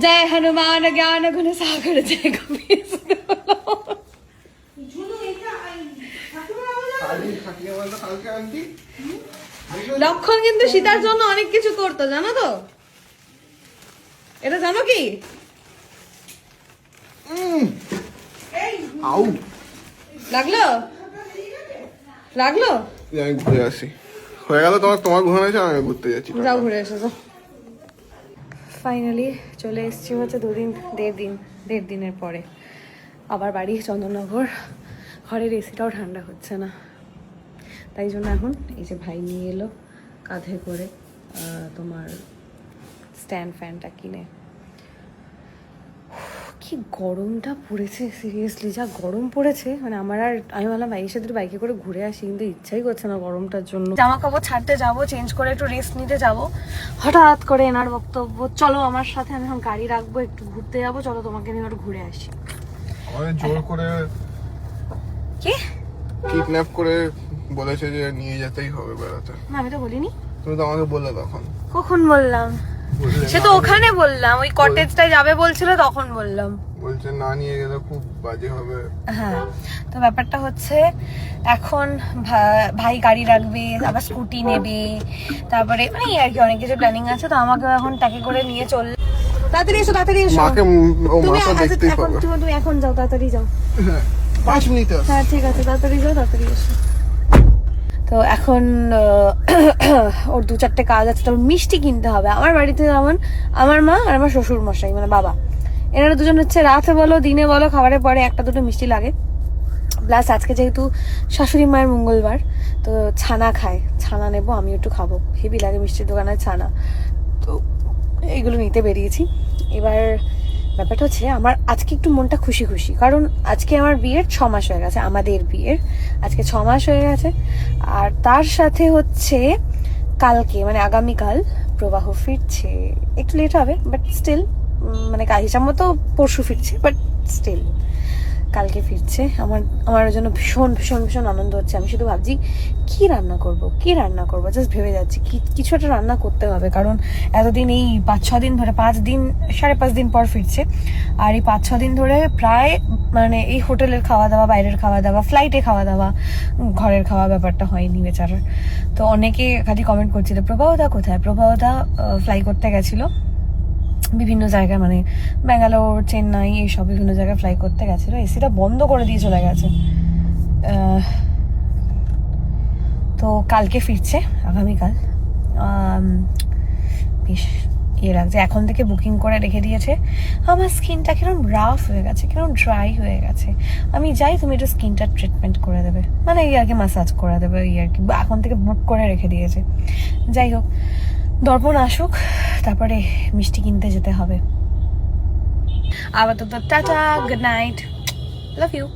जय हनुमान ज्ञान गुण सागर जय कबीर লক্ষণ কিন্তু সীতার জন্য অনেক কিছু করতো, জানো তো? এটা জানো কি? লাগলো লাগলো আমি ঘুরে আসি। হয়ে গেল তোমার ঘুরে আছে, আমি ঘুরতে যাচ্ছি। যাও ঘুরে এসো যাও। ফাইনালি চলে এসেছি হচ্ছে দেড় দিনের পরে আবার বাড়ি চন্দননগর। ঘরের এসিটাও ঠান্ডা হচ্ছে না, তাই জন্য এখন এই যে ভাই নিয়ে এলো কাঁধে করে তোমার স্ট্যান্ড ফ্যানটা কিনে। কি গরমটা পড়েছে, সিরিয়াসলি যা গরম পড়েছে, মানে আমি বললাম ভাইয়ের সাথে বাইকে করে ঘুরে আসি, কিন্তু ইচ্ছাই করছে না গরমটার জন্য। জামা কাপড় ছাড়তে যাবো, চেঞ্জ করে একটু রেস্ট নিতে যাবো, হঠাৎ করে এনার বক্তব্য চলো আমার সাথে, আমি এখন গাড়ি রাখবো, একটু ঘুরতে যাবো, চলো তোমাকে নিয়ে একটু ঘুরে আসি। জোর করে কি কিডন্যাপ করে বলেছে যে নিয়ে যেতেই হবে বেড়াতে। না আমি তো বলিনি। তুমি তো আমাকে বললে তখন। কখন বললাম? সে তো ওখানে বললাম, ওই কটেজটায় যাবে বলছিল তখন বললাম। বলছে না নিয়ে গেলে খুব বাজে হবে। হ্যাঁ, তো ব্যাপারটা হচ্ছে এখন ভাই গাড়ি রাখবে, আবার স্কুটি নেবে, তারপরে মানে আর কি অনেক কিছু প্ল্যানিং আছে। তো আমাকে এখন ট্যাকে করে নিয়ে চললে। তাড়াতাড়ি এসো, তাড়াতাড়ি এসো। মাকে দেখতেই হবে। তুমি এখন যাও, তাড়াতাড়ি যাও। 5 মিনিট। হ্যাঁ ঠিক আছে, তাড়াতাড়ি যাও, তাড়াতাড়ি এসো। তো এখন ওর 2-4টে কাজ আছে, তারপর মিষ্টি কিনতে হবে। আমার বাড়িতে যেমন আমার মা আর আমার শ্বশুর মশাই মানে বাবা, এনারা দুজন হচ্ছে রাতে বলো দিনে বলো খাবারের পরে 1-2টো মিষ্টি লাগে। প্লাস আজকে যেহেতু শাশুড়ি মায়ের মঙ্গলবার, তো ছানা খায়, ছানা নেবো, আমি একটু খাবো, হেভি লাগে মিষ্টির দোকানের ছানা। তো এইগুলো নিতে বেরিয়েছি। এবার ব্যাপারটা হচ্ছে আমার আজকে একটু মনটা খুশি খুশি, কারণ আজকে আমার বিয়ের 6 মাস হয়ে গেছে, আমাদের বিয়ের আজকে 6 মাস হয়ে গেছে। আর তার সাথে হচ্ছে কালকে মানে আগামীকাল প্রবাহ ফিরছে, একটু লেট হবে বাট স্টিল, মানে হিসাব মতো পরশু ফিরছে বাট স্টিল কালকে ফিরছে। আমার জন্য ভীষণ ভীষণ ভীষণ আনন্দ হচ্ছে। আমি শুধু ভাবছি কি রান্না করব, জাস্ট ভেবে যাচ্ছি কিছু একটা রান্না করতে হবে, কারণ এতদিন এই 5-6 দিন ধরে, 5 দিন 5.5 দিন পর ফিরছে, আর এই 5-6 দিন ধরে প্রায় মানে এই হোটেলের খাওয়া দাওয়া, বাইরের খাওয়া দাওয়া, ফ্লাইটে খাওয়া দাওয়া, ঘরের খাওয়া ব্যাপারটা হয়নি বেচারার। তো অনেকে খালি কমেন্ট করছিল প্রভাবদা কোথায়, প্রভাবদা ফ্লাই করতে গেছিলো বিভিন্ন জায়গায়, মানে ব্যাঙ্গালোর, চেন্নাই, এইসব বিভিন্ন জায়গায় ফ্লাই করতে গেছিলো, এসিটা বন্ধ করে দিয়ে চলে গেছে। তো কালকে ফিরছে, আগামীকাল। বেশ ইয়ে লাগছে, এখন থেকে বুকিং করে রেখে দিয়েছে। আমার স্কিনটা কিরকম রাফ হয়ে গেছে, কিরকম ড্রাই হয়ে গেছে, আমি যাই তুমি একটু স্কিনটা ট্রিটমেন্ট করে দেবে, মানে এই আর কি মাসাজ করে দেবে, এই আর কি এখন থেকে বুক করে রেখে দিয়েছে। যাই হোক, দর্পণ আসুক, তারপরে মিষ্টি কিনতে যেতে হবে। আপাতত tata, good night, love you.